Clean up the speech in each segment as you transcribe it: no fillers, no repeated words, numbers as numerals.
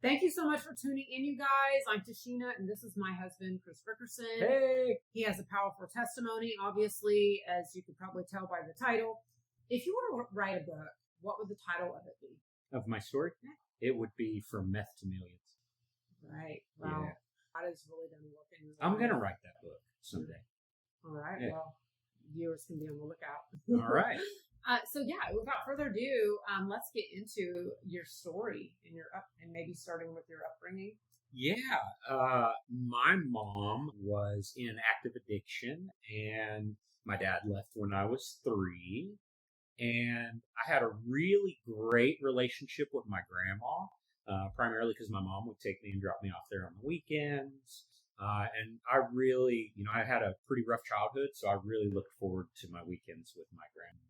Thank you so much for tuning in, you guys. I'm Tashina, and this is my husband, Chris Rickerson. Hey! He has a powerful testimony, obviously, as you could probably tell by the title. If you were to write a book, what would the title of it be? Of my story? Yeah. It would be From Meth to Millions. Right. Wow. Yeah. God has really done work in your I'm life. going to write that book someday. All right. Yeah. Well, viewers can be on the lookout. All right. Without further ado, let's get into your story and maybe starting with your upbringing. Yeah. My mom was in active addiction, and my dad left when I was 3. And I had a really great relationship with my grandma, primarily because my mom would take me and drop me off there on the weekends. And I really, I had a pretty rough childhood, so I really looked forward to my weekends with my grandmother.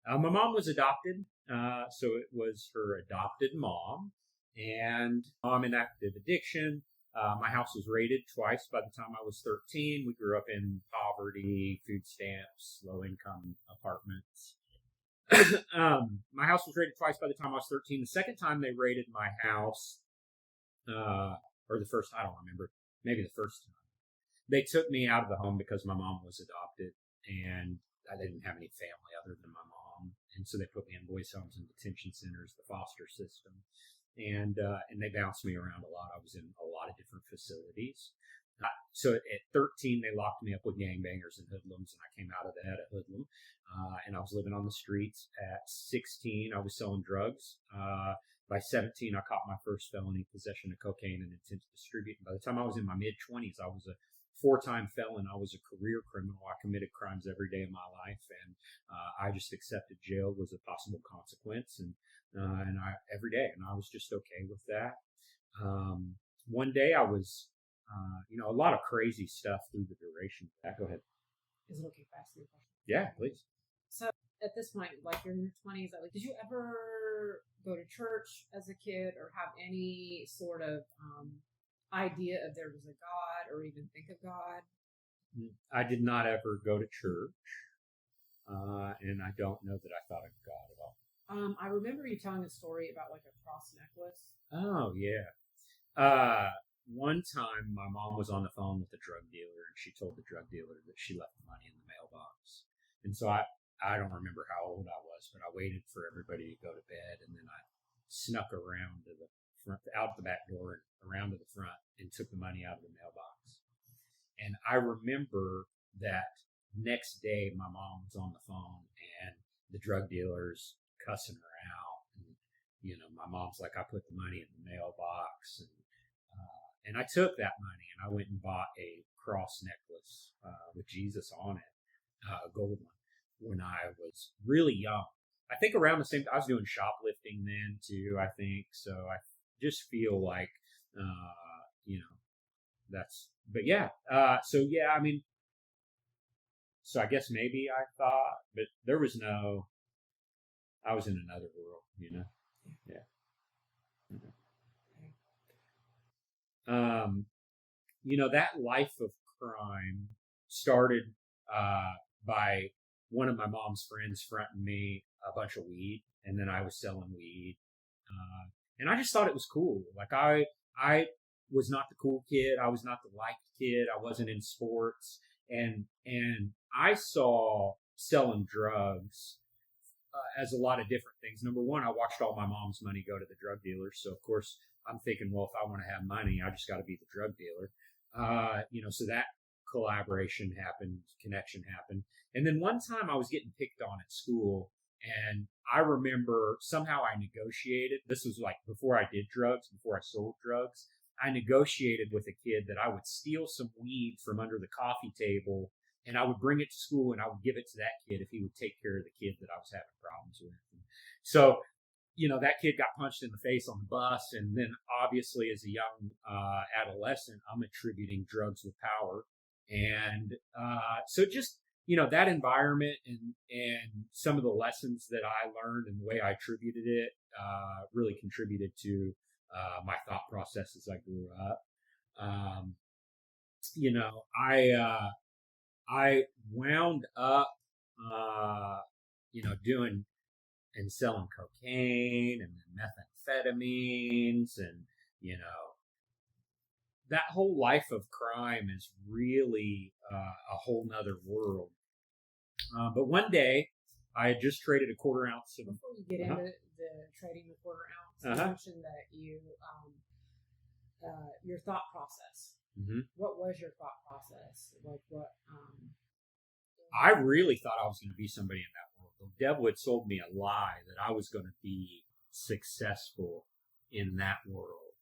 My mom was adopted, so it was her adopted mom, and mom in active addiction. My house was raided twice by the time I was 13. We grew up in poverty, food stamps, low income apartments. My house was raided twice by the time I was 13. The second time they raided my house, or the first, I don't remember, maybe the first time, they took me out of the home because my mom was adopted and I didn't have any family other than my mom. And so they put me in boys' homes and detention centers, the foster system. And they bounced me around a lot. I was in a lot of different facilities. So at 13, they locked me up with gangbangers and hoodlums, and I came out of that a hoodlum. And I was living on the streets. At 16, I was selling drugs. By 17, I caught my first felony possession of cocaine and intent to distribute. By the time I was in my mid-20s, I was a 4-time felon. I was a career criminal. I committed crimes every day of my life, and I just accepted jail was a possible consequence, and every day, and I was just okay with that. One day, I was, a lot of crazy stuff through the duration. Go ahead. Is it okay if I ask you a question? Yeah, please. So at this point, like you're in your 20s, did you ever go to church as a kid or have any sort of idea if there was a God or even think of God? I did not ever go to church, and I don't know that I thought of God at all. I remember you telling a story about like a cross necklace. Oh, yeah. One time, my mom was on the phone with a drug dealer, and she told the drug dealer that she left the money in the mailbox. And so I don't remember how old I was, but I waited for everybody to go to bed, and then I snuck around to the front, out the back door, and around to the front, and took the money out of the mailbox. And I remember that next day, my mom was on the phone, and the drug dealer's cussing her out. And, my mom's like, I put the money in the mailbox, and I took that money and I went and bought a cross necklace with Jesus on it, a gold one, when I was really young. I think around the same time, I was doing shoplifting then too, I think. So I just feel like, but yeah. So I guess maybe I thought, but there was I was in another world, Yeah. That life of crime started by one of my mom's friends fronting me a bunch of weed, and then I was selling weed, and I just thought it was cool. Like I was not the cool kid, I was not the liked kid, I wasn't in sports, and I saw selling drugs as a lot of different things. Number one, I watched all my mom's money go to the drug dealers, so of course I'm thinking, well, if I want to have money, I just got to be the drug dealer. So that collaboration happened, connection happened. And then one time I was getting picked on at school, and I remember somehow I negotiated. This was like before I did drugs, before I sold drugs. I negotiated with a kid that I would steal some weed from under the coffee table, and I would bring it to school and I would give it to that kid if he would take care of the kid that I was having problems with. So that kid got punched in the face on the bus. And then obviously as a young adolescent, I'm attributing drugs with power. And so just, that environment and some of the lessons that I learned and the way I attributed it really contributed to my thought process as I grew up. I wound up, doing and selling cocaine and methamphetamines and That whole life of crime is really a whole nother world. But one day, I had just traded a quarter ounce of. Before you get into the trading the quarter ounce, you mentioned that you your thought process. Mm-hmm. What was your thought process? Like what? I really thought I was going to be somebody in that world. The devil had sold me a lie that I was going to be successful in that world.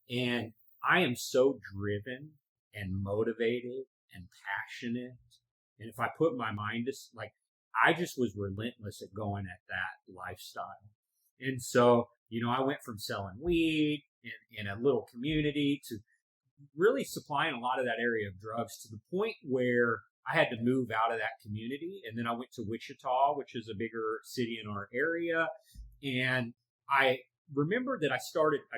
And I am so driven and motivated and passionate. And if I put my mind to, I just was relentless at going at that lifestyle. And so, I went from selling weed in a little community to really supplying a lot of that area of drugs to the point where I had to move out of that community. And then I went to Wichita, which is a bigger city in our area. And I remember that I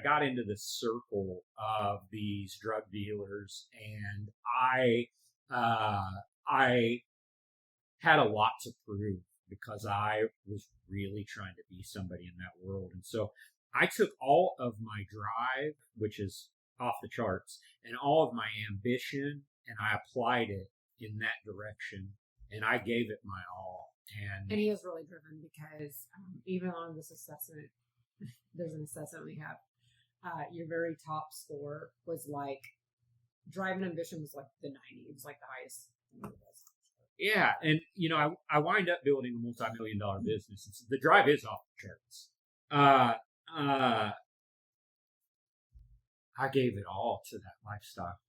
got into this circle of these drug dealers, and I had a lot to prove because I was really trying to be somebody in that world. And so I took all of my drive, which is off the charts, and all of my ambition, and I applied it in that direction, and I gave it my all. And he is really driven because even on this assessment, there's an assessment we have. Your very top score was like drive and ambition was like the 90. It was like the highest. Yeah, and I wind up building a multi-million-dollar business. The drive is off the charts. I gave it all to that lifestyle,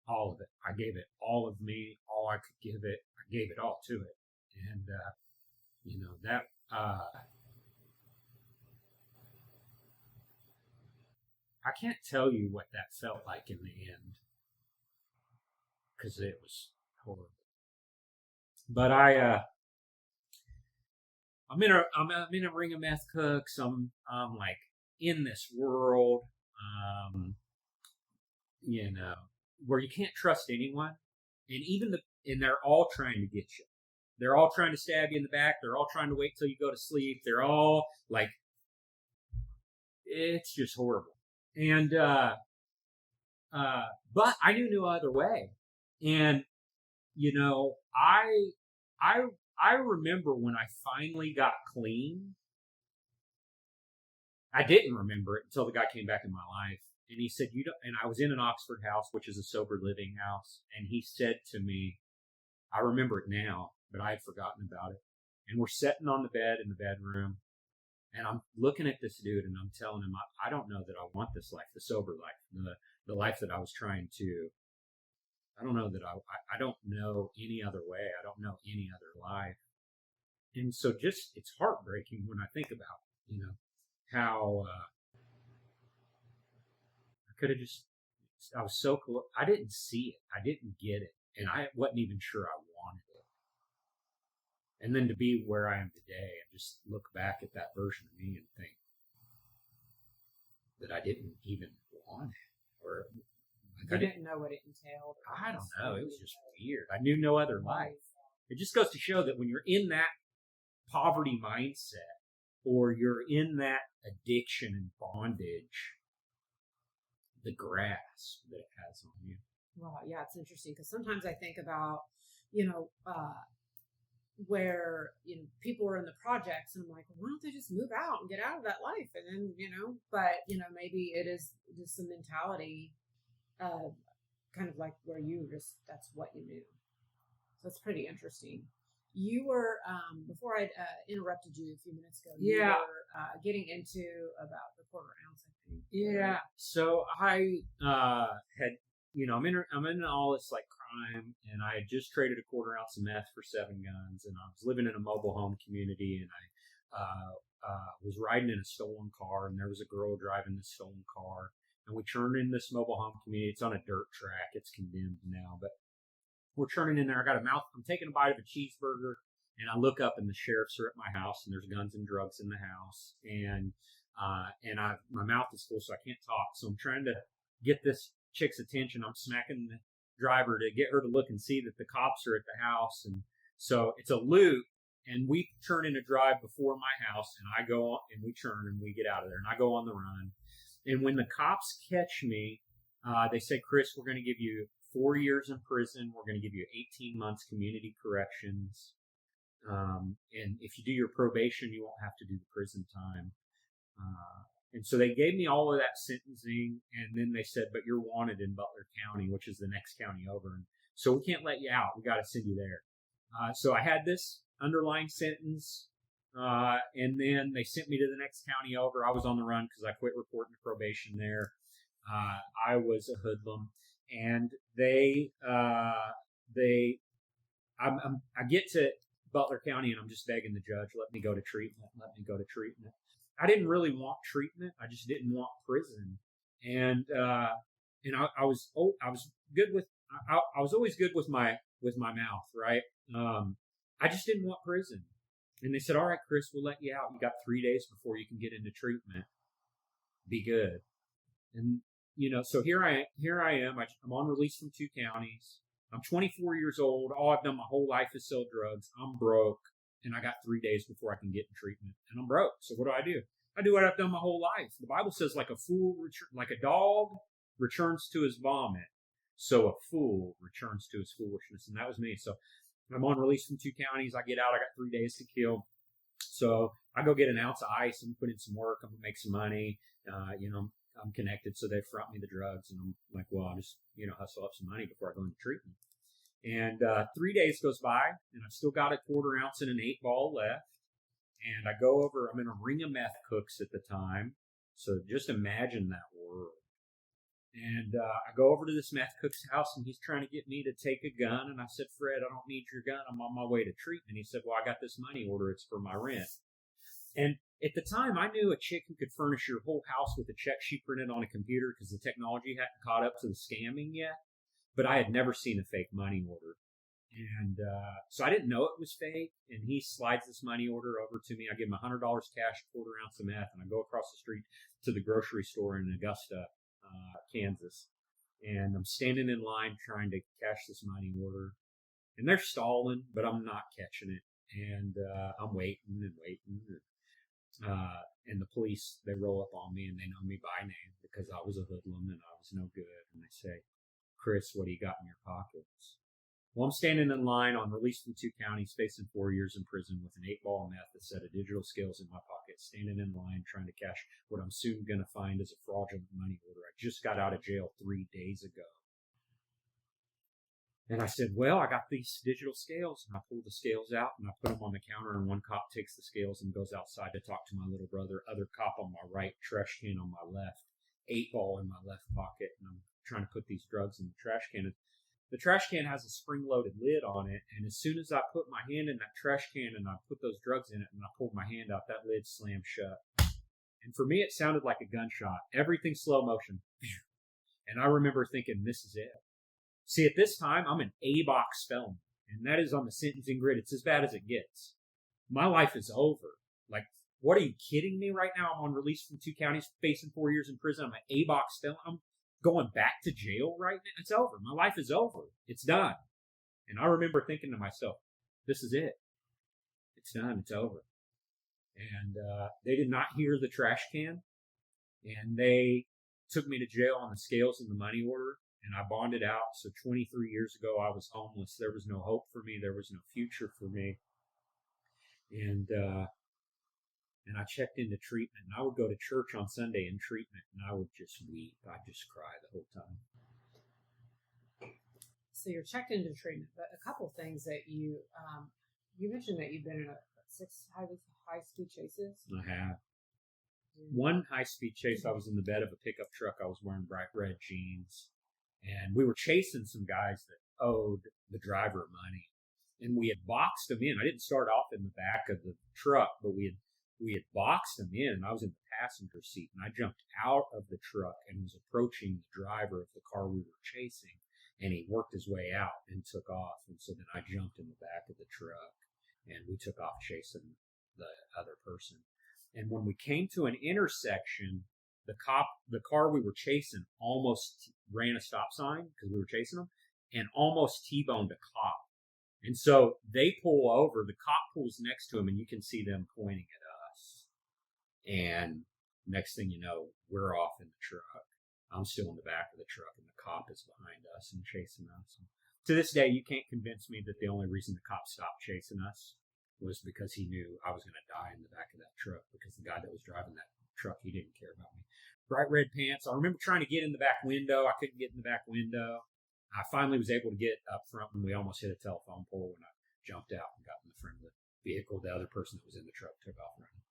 all of it. I gave it all of me, all I could give it. I gave it all to it, and that. I can't tell you what that felt like in the end, because it was horrible. But I'm in a ring of meth cooks. I'm like in this world, where you can't trust anyone, and they're all trying to get you. They're all trying to stab you in the back. They're all trying to wait till you go to sleep. They're all like, it's just horrible. And but I knew no other way. And I remember when I finally got clean. I didn't remember it until the guy came back in my life, and he said, "You don't." And I was in an Oxford house, which is a sober living house, and he said to me, "I remember it now, but I had forgotten about it." And we're sitting on the bed in the bedroom, and I'm looking at this dude, and I'm telling him, I don't know that I want this life, the sober life, the life that I was trying to. I don't know that I don't know any other way. I don't know any other life. And so it's heartbreaking when I think about, how I could have I was so cool. I didn't see it. I didn't get it. And I wasn't even sure I wanted it. And then to be where I am today and just look back at that version of me and think that I didn't even want it, or I didn't know what it entailed. I don't know. It was just weird. I knew no other life. It just goes to show that when you're in that poverty mindset, or you're in that addiction and bondage, the grasp that it has on you. Well, yeah, it's interesting because sometimes I think about, where, people are in the projects and I'm like, well, why don't they just move out and get out of that life? And then, but, maybe it is just the mentality, kind of like where that's what you knew. So it's pretty interesting. You were, before I interrupted you a few minutes ago, you were getting into about the quarter ounce, I think. Yeah. So I had, I'm in all this like crime, and I had just traded a quarter ounce of meth for 7 guns, and I was living in a mobile home community, and I was riding in a stolen car, and there was a girl driving the stolen car, and we turned in this mobile home community. It's on a dirt track. It's condemned now, but we're turning in there. I'm taking a bite of a cheeseburger, and I look up, and the sheriffs are at my house, and there's guns and drugs in the house, and my mouth is full, so I can't talk. So I'm trying to get this chick's attention. I'm smacking the driver to get her to look and see that the cops are at the house, and so it's a loop, and we turn in a drive before my house, and I go on, and we turn, and we get out of there, and I go on the run, And when the cops catch me, they say, Chris, we're going to give you 4 years in prison. We're going to give you 18 months community corrections. And if you do your probation, you won't have to do the prison time. And so they gave me all of that sentencing, and then they said, but you're wanted in Butler County, which is the next county over. And so we can't let you out. We got to send you there. So I had this underlying sentence, and then they sent me to the next county over. I was on the run because I quit reporting to probation there. I was a hoodlum, and I get to Butler County, and I'm just begging the judge, let me go to treatment. I didn't really want treatment. I just didn't want prison. And I was good with, I was always good with my mouth, right? I just didn't want prison. And they said, all right, Chris, we'll let you out. You got 3 days before you can get into treatment. Be good. And, so here I am. I'm on release from 2 counties. I'm 24 years old. All I've done my whole life is sell drugs. I'm broke. And I got 3 days before I can get in treatment. And I'm broke. So what do? I do what I've done my whole life. The Bible says like a dog returns to his vomit. So a fool returns to his foolishness. And that was me. So I'm on release from 2 counties. I get out. I got 3 days to kill. So I go get an ounce of ice. I'm putting some work. I'm going to make some money. I'm connected. So they front me the drugs. And I'm like, well, I'll just, hustle up some money before I go into treatment. And 3 days goes by, and I've still got a quarter ounce and an 8-ball left. And I go over, I'm in a ring of meth cooks at the time. So just imagine that world. And I go over to this meth cook's house, and he's trying to get me to take a gun. And I said, Fred, I don't need your gun. I'm on my way to treatment. He said, well, I got this money order. It's for my rent. And at the time, I knew a chick who could furnish your whole house with a check she printed on a computer because the technology hadn't caught up to the scamming yet. But I had never seen a fake money order. And so I didn't know it was fake. And he slides this money order over to me. I give him $100 cash, quarter ounce of meth. And I go across the street to the grocery store in Augusta, Kansas. And I'm standing in line trying to cash this money order. And they're stalling, but I'm not catching it. And I'm waiting. And the police, they roll up on me, and they know me by name because I was a hoodlum and I was no good. And they say, Chris, what do you got in your pockets? Well, I'm standing in line on release from 2 counties, facing 4 years in prison with an 8-ball meth, a set of digital scales in my pocket, standing in line trying to cash what I'm soon going to find as a fraudulent money order. I just got out of jail 3 days ago. And I said, well, I got these digital scales. And I pulled the scales out, and I put them on the counter, and one cop takes the scales and goes outside to talk to my little brother. Other cop on my right, trash can on my left, 8-ball in my left pocket, and I'm trying to put these drugs in the trash can. And the trash can has a spring-loaded lid on it, and as soon as I put my hand in that trash can and I put those drugs in it and I pulled my hand out, that lid slammed shut. And for me, it sounded like a gunshot. Everything slow motion. And I remember thinking, this is it. See, at this time, I'm an A-box felon, and that is on the sentencing grid. It's as bad as it gets. My life is over. Like, what are you kidding me right now? I'm on release from 2 counties, facing 4 years in prison. I'm an A-box felon. I'm going back to jail right now. It's over. My life is over. It's done. And I remember thinking to myself, this is it. It's done. It's over. And they did not hear the trash can. And they took me to jail on the scales and the money order. And I bonded out. So 23 years ago, I was homeless. There was no hope for me. There was no future for me. And I checked into treatment, and I would go to church on Sunday in treatment, and I would just weep. I'd just cry the whole time. So you're checked into treatment, but a couple things that you mentioned that you've been in 6 high-speed chases. I have. One high-speed chase, I was in the bed of a pickup truck. I was wearing bright red jeans, and we were chasing some guys that owed the driver money, and we had boxed them in. I didn't start off in the back of the truck, but we had boxed him in, and I was in the passenger seat, and I jumped out of the truck and was approaching the driver of the car we were chasing, and he worked his way out and took off. And so then I jumped in the back of the truck, and we took off chasing the other person. And when we came to an intersection, the car we were chasing almost ran a stop sign because we were chasing them, and almost T-boned a cop. And so they pull over, the cop pulls next to him, and you can see them pointing at us. And next thing you know, we're off in the truck. I'm still in the back of the truck, and the cop is behind us and chasing us. And to this day, you can't convince me that the only reason the cop stopped chasing us was because he knew I was going to die in the back of that truck, because the guy that was driving that truck, he didn't care about me. Bright red pants. I remember trying to get in the back window. I couldn't get in the back window. I finally was able to get up front when we almost hit a telephone pole, when I jumped out and got in the front of the vehicle. The other person that was in the truck took off running.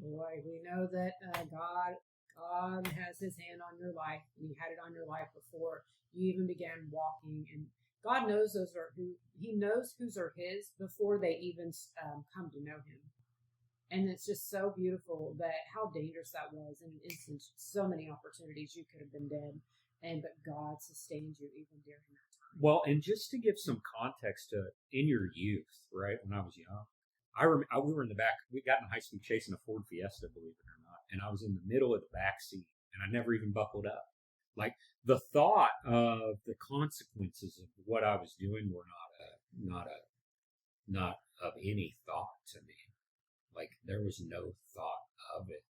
Boy, we know that God has his hand on your life, and he had it on your life before you even began walking. And God knows he knows whose are his before they even come to know him. And it's just so beautiful that how dangerous that was in an instant. So many opportunities you could have been dead, but God sustained you even during that time. Well, and just to give some context to in your youth, right? When I was young, we were in the back. We got in a high-speed chase in a Ford Fiesta, believe it or not, and I was in the middle of the back seat, and I never even buckled up. Like, the thought of the consequences of what I was doing were not of any thought to me. Like, there was no thought of it.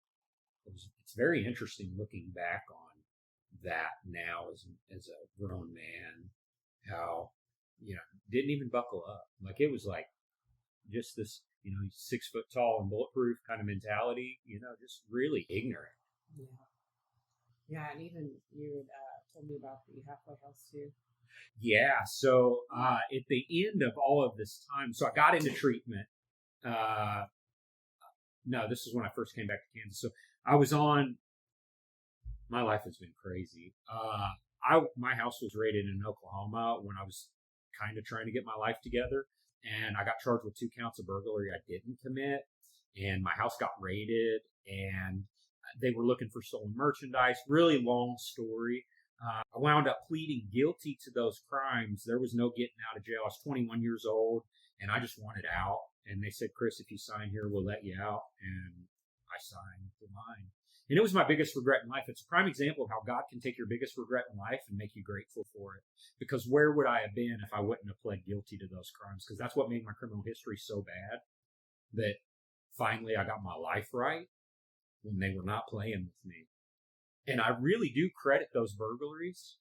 It's very interesting looking back on that now as a grown man, how, didn't even buckle up. Like, it was like just this, 6 foot tall and bulletproof kind of mentality, just really ignorant. Yeah. Yeah, and even you told me about the halfway house too. Yeah, so at the end of all of this time, so I got into treatment. No, this is when I first came back to Kansas. So I was my life has been crazy. My house was raided in Oklahoma when I was kind of trying to get my life together. And I got charged with 2 counts of burglary I didn't commit. And my house got raided, and they were looking for stolen merchandise. Really long story. I wound up pleading guilty to those crimes. There was no getting out of jail. I was 21 years old, and I just wanted out. And they said, Chris, if you sign here, we'll let you out. And I signed the line. And it was my biggest regret in life. It's a prime example of how God can take your biggest regret in life and make you grateful for it. Because where would I have been if I wouldn't have pled guilty to those crimes? Because that's what made my criminal history so bad, that finally I got my life right when they were not playing with me. And I really do credit those burglaries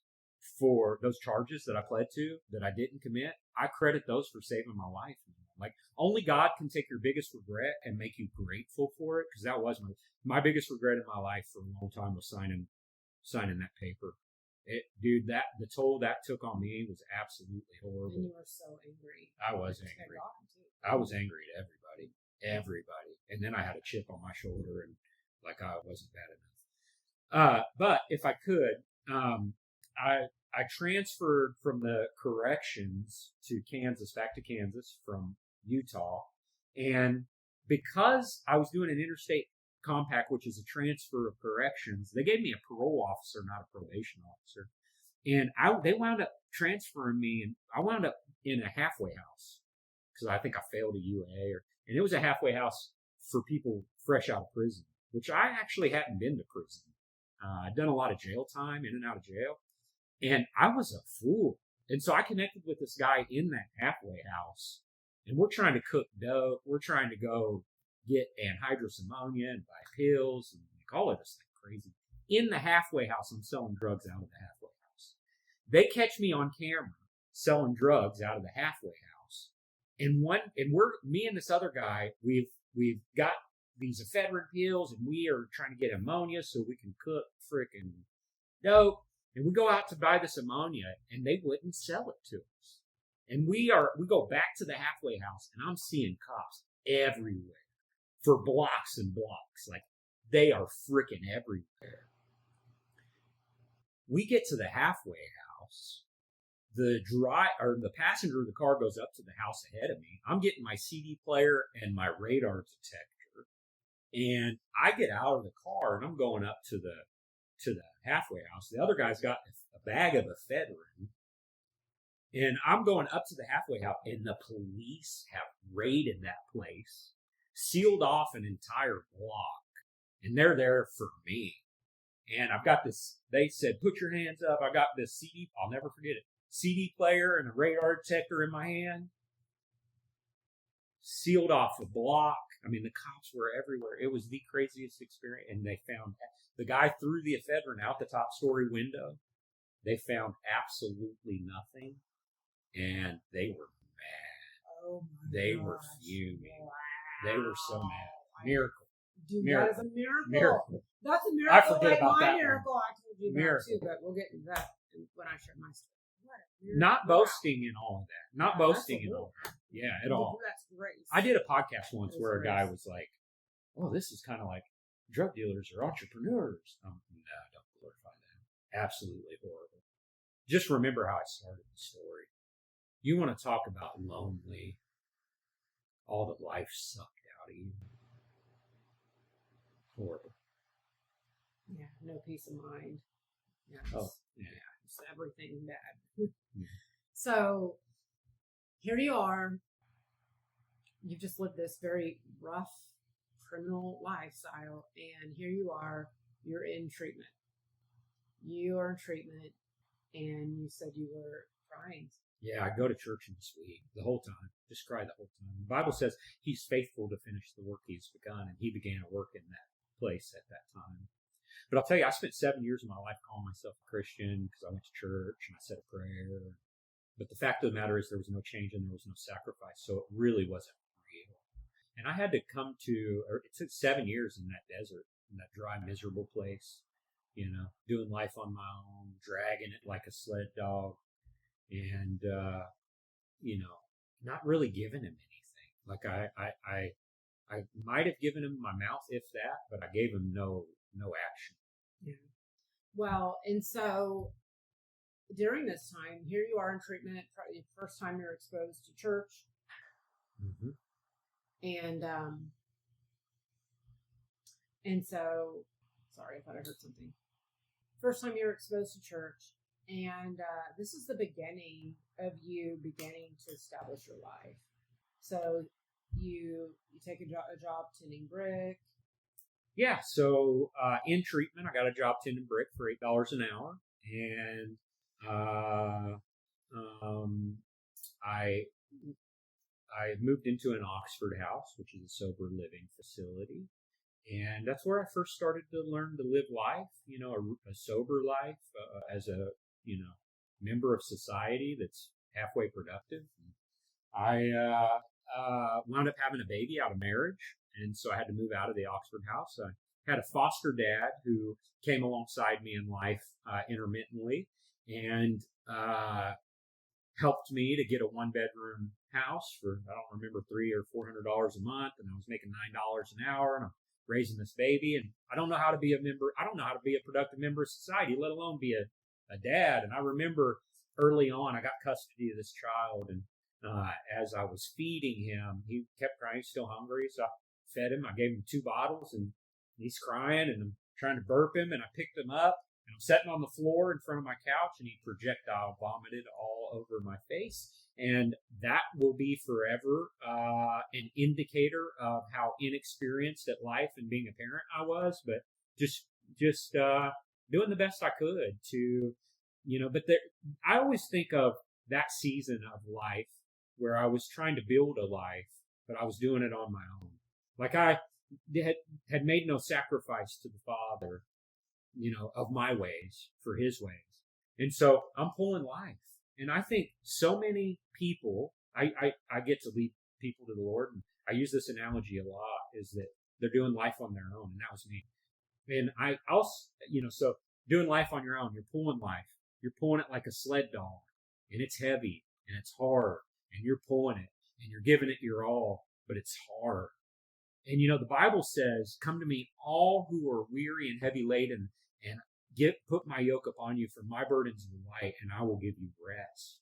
for those charges that I pled to that I didn't commit. I credit those for saving my life. Like, only God can take your biggest regret and make you grateful for it, because that was my biggest regret in my life for a long time, was signing that paper. The toll that took on me was absolutely horrible. And you were so angry. I was angry. I was angry at everybody. And then I had a chip on my shoulder, and like I wasn't bad enough. But if I could, I transferred from the corrections back to Kansas from Utah. And because I was doing an interstate compact, which is a transfer of corrections, they gave me a parole officer, not a probation officer. And they wound up transferring me, and I wound up in a halfway house because I think I failed a UA, and it was a halfway house for people fresh out of prison, which I actually hadn't been to prison. I'd done a lot of jail time, in and out of jail, and I was a fool. And so I connected with this guy in that halfway house, and we're trying to cook dope. We're trying to go get anhydrous ammonia and buy pills and all of this thing crazy. In the halfway house, I'm selling drugs out of the halfway house. They catch me on camera selling drugs out of the halfway house. And me and this other guy, we've got these ephedrine pills, and we are trying to get ammonia so we can cook frickin' dope. And we go out to buy this ammonia, and they wouldn't sell it to us. And we go back to the halfway house, and I'm seeing cops everywhere for blocks and blocks. Like, they are frickin' everywhere. We get to the halfway house. The passenger of the car goes up to the house ahead of me. I'm getting my CD player and my radar detector. And I get out of the car, and I'm going up to the halfway house. The other guy's got a bag of ephedrine. And I'm going up to the halfway house, and the police have raided that place, sealed off an entire block, and they're there for me. And I've got this, they said, put your hands up. I got this CD, I'll never forget it, CD player and a radar detector in my hand. Sealed off a block. I mean, the cops were everywhere. It was the craziest experience. And they found the guy threw the ephedrine out the top story window. They found absolutely nothing. And they were mad. Oh my They gosh. were fuming. Wow. They were so mad. Miracle. Dude, Miracle. that is a miracle. Miracle. That's a I miracle. forget Like about my that one. miracle I told you about Miracle. too, but we'll get into that when I share my story. What a miracle. Not Wow. boasting in all of that. Not Yeah, boasting in absolutely. all of that. Yeah, at all. That's grace. I did a podcast once That's where a guy grace. was like, "Oh, this is kind of like drug dealers or entrepreneurs." No, don't glorify them. Absolutely horrible. Just remember how I started the story. You want to talk about lonely, all that life sucked out of you. Horrible. Yeah, no peace of mind. Yeah, Oh, yeah. it's everything bad. Yeah. So here you are. You've just lived this very rough criminal lifestyle, and here you are. You're in treatment. You are in treatment, and you said you were crying. Yeah, I go to church this week the whole time. Just cry the whole time. The Bible says he's faithful to finish the work he's begun, and he began a work in that place at that time. But I'll tell you, I spent 7 years of my life calling myself a Christian because I went to church and I said a prayer. But the fact of the matter is there was no change and there was no sacrifice, so it really wasn't real. And I had to come to, or it took 7 years in that desert, in that dry, miserable place, doing life on my own, dragging it like a sled dog, and, not really giving him anything. Like I might have given him my mouth, if that, but I gave him no action. Yeah. Well, and so during this time, here you are in treatment, probably the first time you're exposed to church. Mm-hmm. And so, sorry, I thought I heard something. First time you're exposed to church, and this is the beginning of you beginning to establish your life. So you take a job tending brick. Yeah, so in treatment, I got a job tending brick for $8 an hour, and I moved into an Oxford house, which is a sober living facility, and that's where I first started to learn to live life, a sober life as a member of society that's halfway productive. I wound up having a baby out of marriage, and so I had to move out of the Oxford house. I had a foster dad who came alongside me in life intermittently and helped me to get a one-bedroom house for, I don't remember, $300 or $400 a month, and I was making $9 an hour, and I'm raising this baby, and I don't know how to be a productive member of society, let alone be a dad. And I remember early on, I got custody of this child, and as I was feeding him, he kept crying. He's still hungry, so I fed him. I gave him 2 bottles, and he's crying, and I'm trying to burp him, and I picked him up, and I'm sitting on the floor in front of my couch, and he projectile vomited all over my face. And that will be forever an indicator of how inexperienced at life and being a parent I was, but just doing the best I could to, but I always think of that season of life where I was trying to build a life, but I was doing it on my own. Like I had made no sacrifice to the Father, of my ways for his ways. And so I'm pulling life. And I think so many people, I get to lead people to the Lord, and I use this analogy a lot, is that they're doing life on their own, and that was me. And I also, so doing life on your own, you're pulling life. You're pulling it like a sled dog, and it's heavy, and it's hard, and you're pulling it, and you're giving it your all, but it's hard. And the Bible says, "Come to me, all who are weary and heavy laden, and put my yoke upon you, for my burdens are light, and I will give you rest."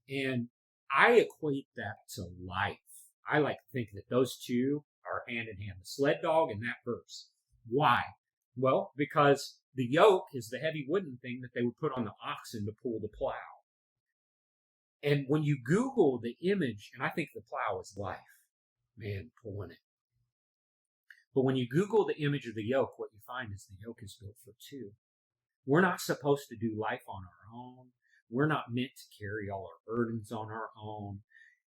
And I equate that to life. I like to think that those two are hand in hand, the sled dog and that verse. Why? Well, because the yoke is the heavy wooden thing that they would put on the oxen to pull the plow. And when you Google the image, and I think the plow is life, man, pulling it. But when you Google the image of the yoke, what you find is the yoke is built for two. We're not supposed to do life on our own. We're not meant to carry all our burdens on our own.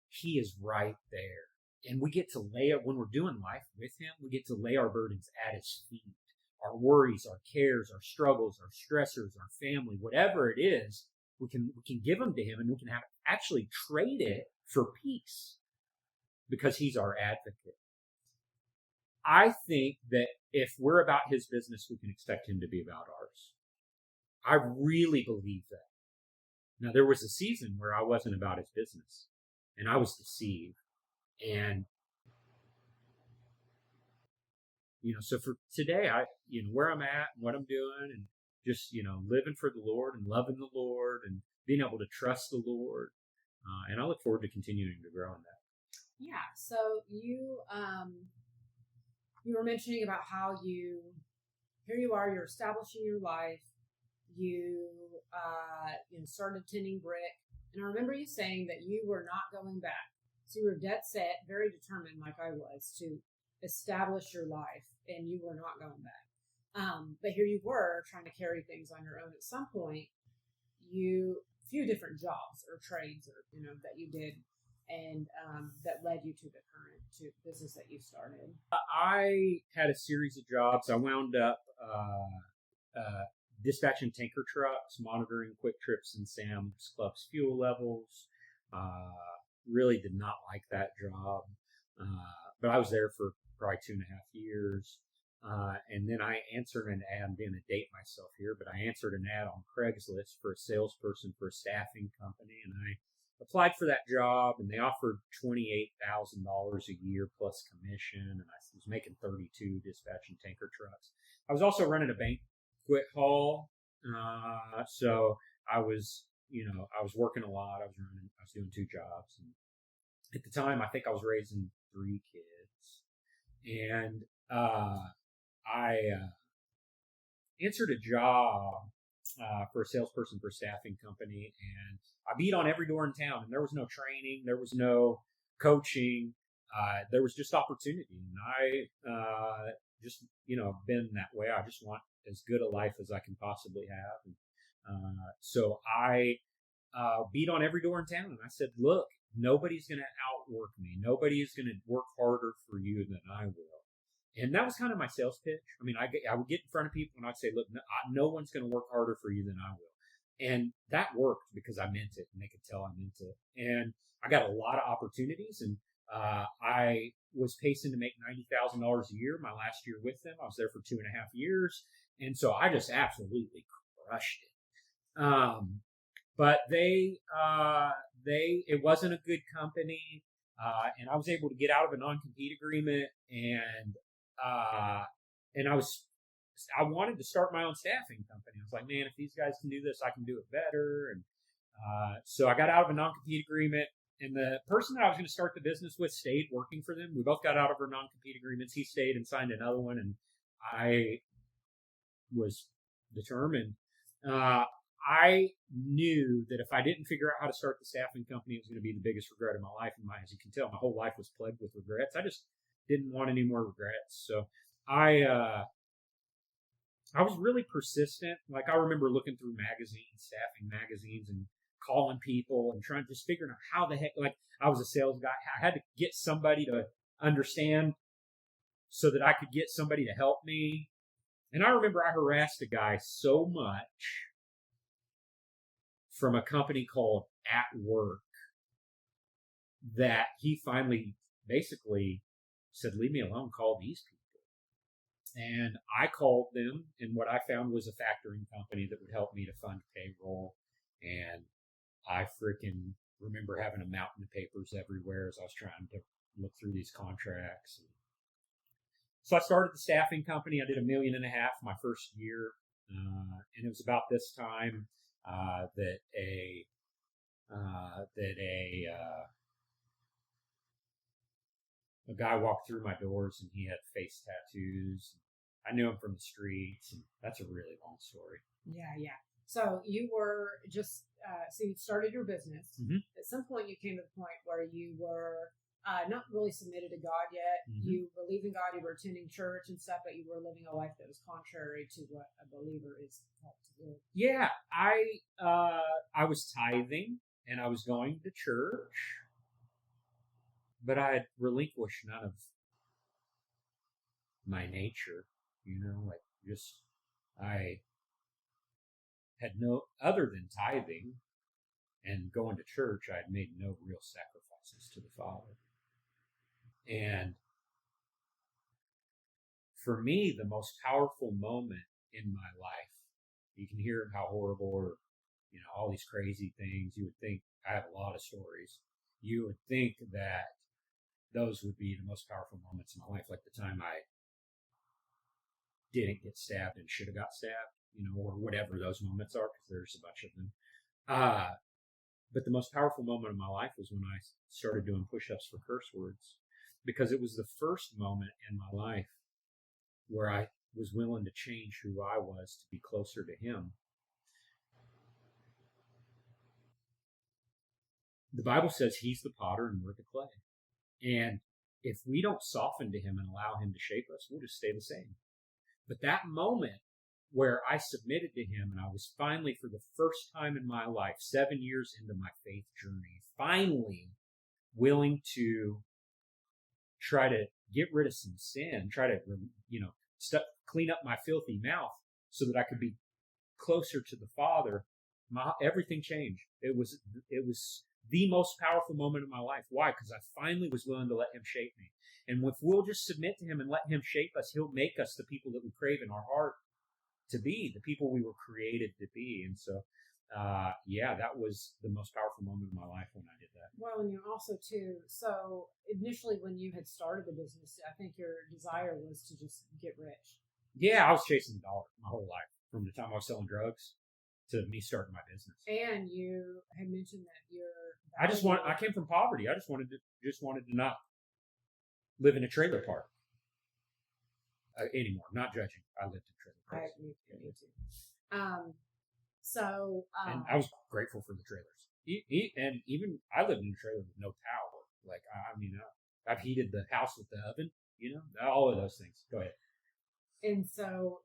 He is right there. And we get to lay it when we're doing life with him, we get to lay our burdens at his feet. Our worries, our cares, our struggles, our stressors, our family, whatever it is, we can give them to him, and we can actually trade it for peace because he's our advocate. I think that if we're about his business, we can expect him to be about ours. I really believe that. Now, there was a season where I wasn't about his business, and I was deceived. And, so for today, where I'm at and what I'm doing, and just, living for the Lord and loving the Lord and being able to trust the Lord. And I look forward to continuing to grow in that. Yeah. So you were mentioning about how here you are, you're establishing your life. You started tending brick. And I remember you saying that you were not going back. So you were dead set, very determined, like I was, to establish your life, and you were not going back. But here you were trying to carry things on your own. At some point, a few different jobs or trades, or that you did, and that led you to the current business that you started. I had a series of jobs. I wound up dispatching tanker trucks, monitoring Quick Trips and Sam's Club's fuel levels. Really did not like that job, but I was there for probably 2.5 years. And then I answered an ad. I'm going to date myself here, but I answered an ad on Craigslist for a salesperson for a staffing company, and I applied for that job, and they offered $28,000 a year plus commission, and I was making $32 dispatching tanker trucks. I was also running a banquet hall, so I was working a lot. I was doing 2 jobs, and at the time, I think I was raising 3 kids, and I answered a job for a salesperson for a staffing company, and I beat on every door in town, and there was no training, there was no coaching, there was just opportunity, and I just been that way. I just want as good a life as I can possibly have, and so I beat on every door in town, and I said, look, nobody's going to outwork me. Nobody is going to work harder for you than I will. And that was kind of my sales pitch. I mean, I would get in front of people and I'd say, look, no one's going to work harder for you than I will. And that worked because I meant it, and they could tell I meant it. And I got a lot of opportunities, and I was pacing to make $90,000 a year my last year with them. I was there for 2.5 years. And so I just absolutely crushed it. But it wasn't a good company. And I was able to get out of a non-compete agreement, and I wanted to start my own staffing company. I was like, man, if these guys can do this, I can do it better. And so I got out of a non-compete agreement, and the person that I was going to start the business with stayed working for them. We both got out of our non-compete agreements. He stayed and signed another one, and I was determined. I knew that if I didn't figure out how to start the staffing company, it was going to be the biggest regret of my life. And as you can tell, my whole life was plagued with regrets. I just didn't want any more regrets. So I was really persistent. Like, I remember looking through staffing magazines, and calling people and trying, just figuring out how the heck, like, I was a sales guy. I had to get somebody to understand so that I could get somebody to help me. And I remember I harassed a guy so much from a company called At Work that he finally basically said, leave me alone, call these people. And I called them, and what I found was a factoring company that would help me to fund payroll. And I freaking remember having a mountain of papers everywhere as I was trying to look through these contracts. So I started the staffing company. I did $1.5 million my first year. And it was about this time that a guy walked through my doors, and he had face tattoos. I knew him from the streets, and that's a really long story. Yeah. So you were just, so you started your business. Mm-hmm. At some point you came to the point where you were not really submitted to God yet. Mm-hmm. You believed in God, you were attending church and stuff, but you were living a life that was contrary to what a believer is called to live. Yeah, I was tithing, and I was going to church, but I had relinquished none of my nature, like just, I had no, other than tithing and going to church, I had made no real sacrifices to the Father. And for me, the most powerful moment in my life, you can hear how horrible or, all these crazy things. You would think, I have a lot of stories. You would think that those would be the most powerful moments in my life, like the time I didn't get stabbed and should have got stabbed, or whatever those moments are, because there's a bunch of them. But the most powerful moment of my life was when I started doing push-ups for curse words, because it was the first moment in my life where I was willing to change who I was to be closer to Him. The Bible says He's the potter and we're the clay. And if we don't soften to Him and allow Him to shape us, we'll just stay the same. But that moment where I submitted to Him and I was finally, for the first time in my life, 7 years into my faith journey, finally willing to try to get rid of some sin, try to, clean up my filthy mouth so that I could be closer to the Father, everything changed. It was the most powerful moment of my life. Why? Because I finally was willing to let Him shape me. And if we'll just submit to Him and let Him shape us, He'll make us the people that we crave in our heart to be, the people we were created to be. And so, that was the most powerful moment of my life when I did that. Well, and you also too, so initially when you had started the business, I think your desire was to just get rich. Yeah, I was chasing the dollar my whole life, from the time I was selling drugs to me starting my business. And you had mentioned that I came from poverty. I just wanted to not live in a trailer park anymore. Not judging. I lived in trailer parks. Me too. And I was grateful for the trailers. And even I lived in a trailer with no power. Like, I've heated the house with the oven, all of those things. Go ahead. And so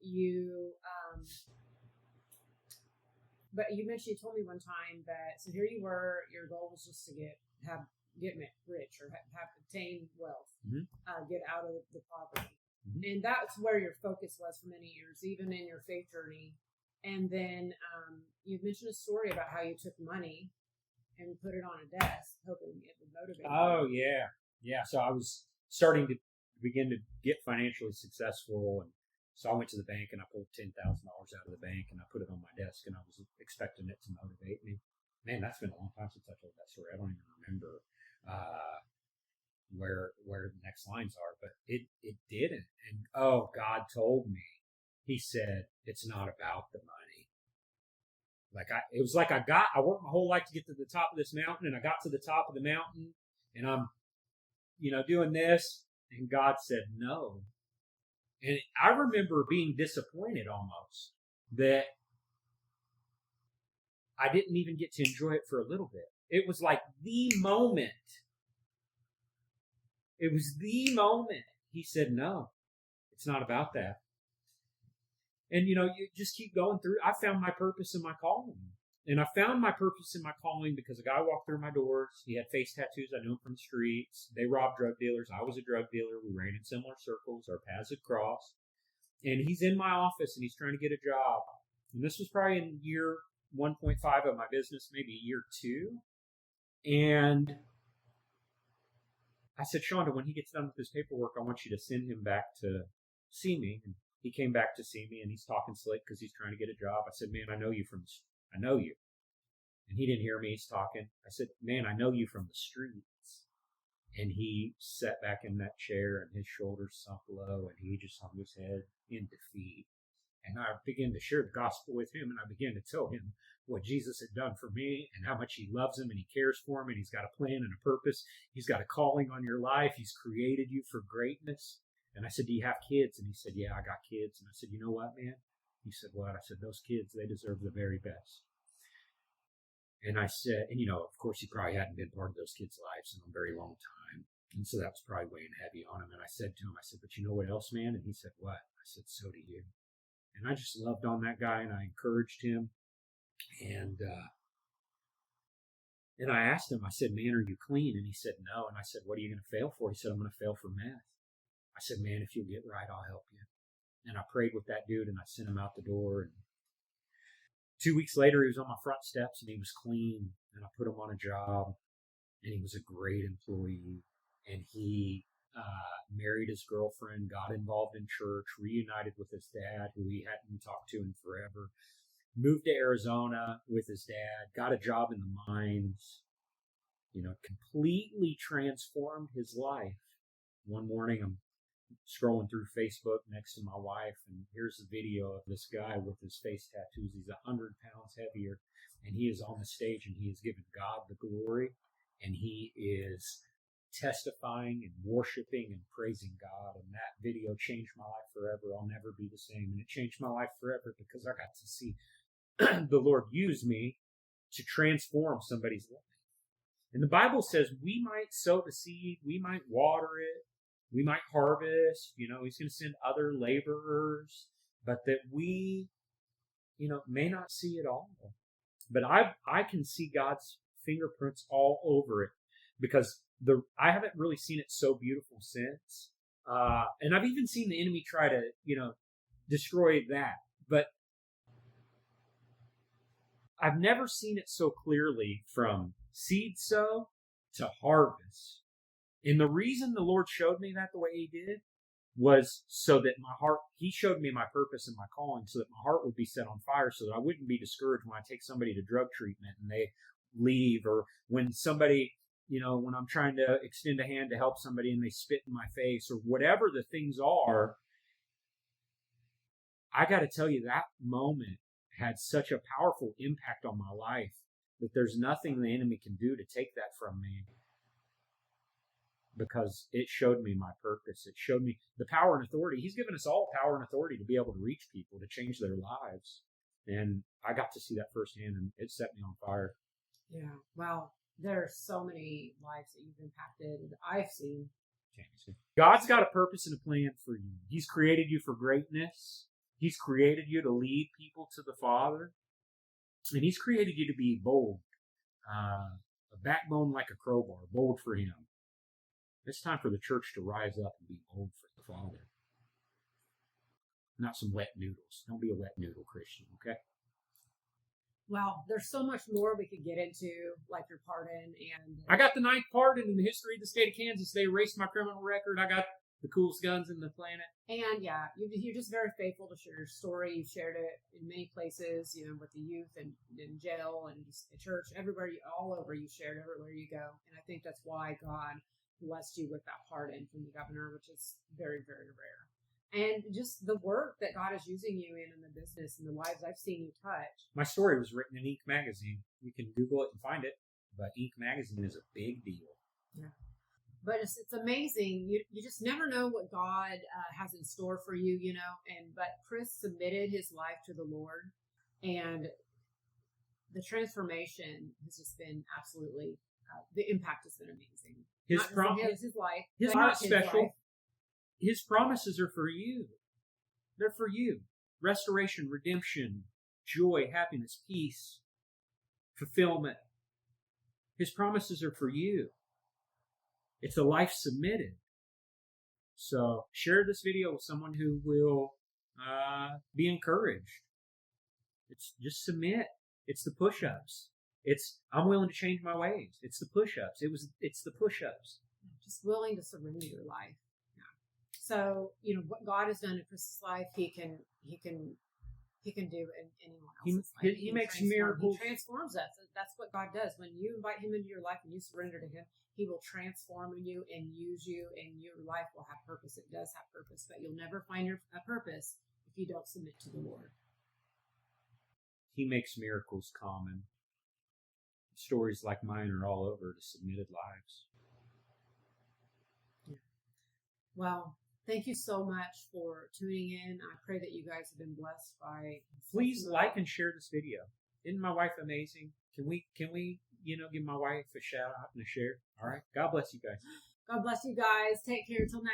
but you mentioned, you told me one time that, so here you were, your goal was just to get rich or obtain wealth, get out of the poverty. Mm-hmm. And that's where your focus was for many years, even in your faith journey. And then you mentioned a story about how you took money and put it on a desk, hoping it would motivate you. Oh, yeah. Yeah. So I was starting to begin to get financially successful, and so I went to the bank and I pulled $10,000 out of the bank and I put it on my desk, and I was expecting it to motivate me. Man, that's been a long time since I told that story. I don't even remember where the next lines are, but it didn't. And God told me. He said, it's not about the money. It was like I worked my whole life to get to the top of this mountain, and I got to the top of the mountain, and I'm, doing this, and God said no. And I remember being disappointed almost that I didn't even get to enjoy it for a little bit. It was like the moment. It was the moment He said, no, it's not about that. And, you just keep going through. I found my purpose in my calling. And I found my purpose in my calling because a guy walked through my doors. He had face tattoos. I knew him from the streets. They robbed drug dealers. I was a drug dealer. We ran in similar circles. Our paths had crossed. And he's in my office and he's trying to get a job. And this was probably in year 1.5 of my business, maybe year 2. And I said, Shonda, when he gets done with his paperwork, I want you to send him back to see me. And he came back to see me, and he's talking slick because he's trying to get a job. I said, man, I know you. And he didn't hear me. He's talking. I said, man, I know you from the streets. And he sat back in that chair, and his shoulders sunk low, and he just hung his head in defeat. And I began to share the gospel with him, and I began to tell him what Jesus had done for me and how much He loves him and He cares for him, and He's got a plan and a purpose. He's got a calling on your life. He's created you for greatness. And I said, do you have kids? And he said, yeah, I got kids. And I said, you know what, man? He said, what? I said, those kids, they deserve the very best. And I said, and of course, he probably hadn't been part of those kids' lives in a very long time. And so that was probably weighing heavy on him. And I said to him, but you know what else, man? And he said, what? I said, so do you. And I just loved on that guy, and I encouraged him. And And I asked him, I said, man, are you clean? And he said, no. And I said, what are you going to fail for? He said, I'm going to fail for meth. I said, man, if you'll get right, I'll help you. And I prayed with that dude and I sent him out the door. And 2 weeks later, he was on my front steps and he was clean. And I put him on a job and he was a great employee. And he married his girlfriend, got involved in church, reunited with his dad, who he hadn't talked to in forever, moved to Arizona with his dad, got a job in the mines, completely transformed his life. One morning, I'm scrolling through Facebook next to my wife, and here's a video of this guy with his face tattoos. He's 100 pounds heavier, and he is on the stage, and he is giving God the glory, and he is testifying and worshiping and praising God. And that video changed my life forever. I'll never be the same. And it changed my life forever because I got to see the Lord use me to transform somebody's life. And the Bible says we might sow the seed, we might water it, we might harvest, He's going to send other laborers, but that we, may not see it all. But I can see God's fingerprints all over it because I haven't really seen it so beautiful since. And I've even seen the enemy try to, destroy that. But I've never seen it so clearly from seed sow to harvest. And the reason the Lord showed me that the way he did was so that he showed me my purpose and my calling so that my heart would be set on fire so that I wouldn't be discouraged when I take somebody to drug treatment and they leave, or when somebody, when I'm trying to extend a hand to help somebody and they spit in my face, or whatever the things are. I got to tell you, that moment had such a powerful impact on my life that there's nothing the enemy can do to take that from me, because it showed me my purpose. It showed me the power and authority. He's given us all power and authority to be able to reach people, to change their lives. And I got to see that firsthand, and it set me on fire. Yeah. Well, there are so many lives that you've impacted that I've seen. God's got a purpose and a plan for you. He's created you for greatness. He's created you to lead people to the Father. And he's created you to be bold. A backbone like a crowbar, bold for him. It's time for the church to rise up and be bold for the Father. Not some wet noodles. Don't be a wet noodle Christian, okay? Well, there's so much more we could get into, like your pardon. And I got the 9th pardon in the history of the state of Kansas. They erased my criminal record. I got the coolest guns in the planet. And yeah, you're just very faithful to share your story. You've shared it in many places, with the youth and in jail and just at church, everywhere, all over. You shared everywhere you go. And I think that's why God blessed you with that pardon from the governor, which is very, very rare. And just the work that God is using you in the business and the lives I've seen you touch. My story was written in Inc. magazine. You can Google it and find it, but Inc. magazine is a big deal. Yeah. But it's amazing. You just never know what God has in store for you, but Chris submitted his life to the Lord, and the transformation has just been absolutely, the impact has been amazing. His life. His not special. Life. His promises are for you. They're for you. Restoration, redemption, joy, happiness, peace, fulfillment. His promises are for you. It's a life submitted. So share this video with someone who will be encouraged. It's just submit. It's the push-ups. It's I'm willing to change my ways. It's the push-ups. It's the push-ups. Just willing to surrender your life. Yeah. So what God has done in Chris's life, He can do in anyone else's life. He makes miracles. He transforms us. That's what God does. When you invite Him into your life and you surrender to Him, He will transform you and use you, and your life will have purpose. It does have purpose, but you'll never find a purpose if you don't submit to the Lord. He makes miracles common. Stories like mine are all over the submitted lives. Yeah. Well, thank you so much for tuning in. I pray that you guys have been blessed by. Please like and share this video. Isn't my wife amazing? Can we give my wife a shout out and a share? All right. God bless you guys. God bless you guys. Take care until next.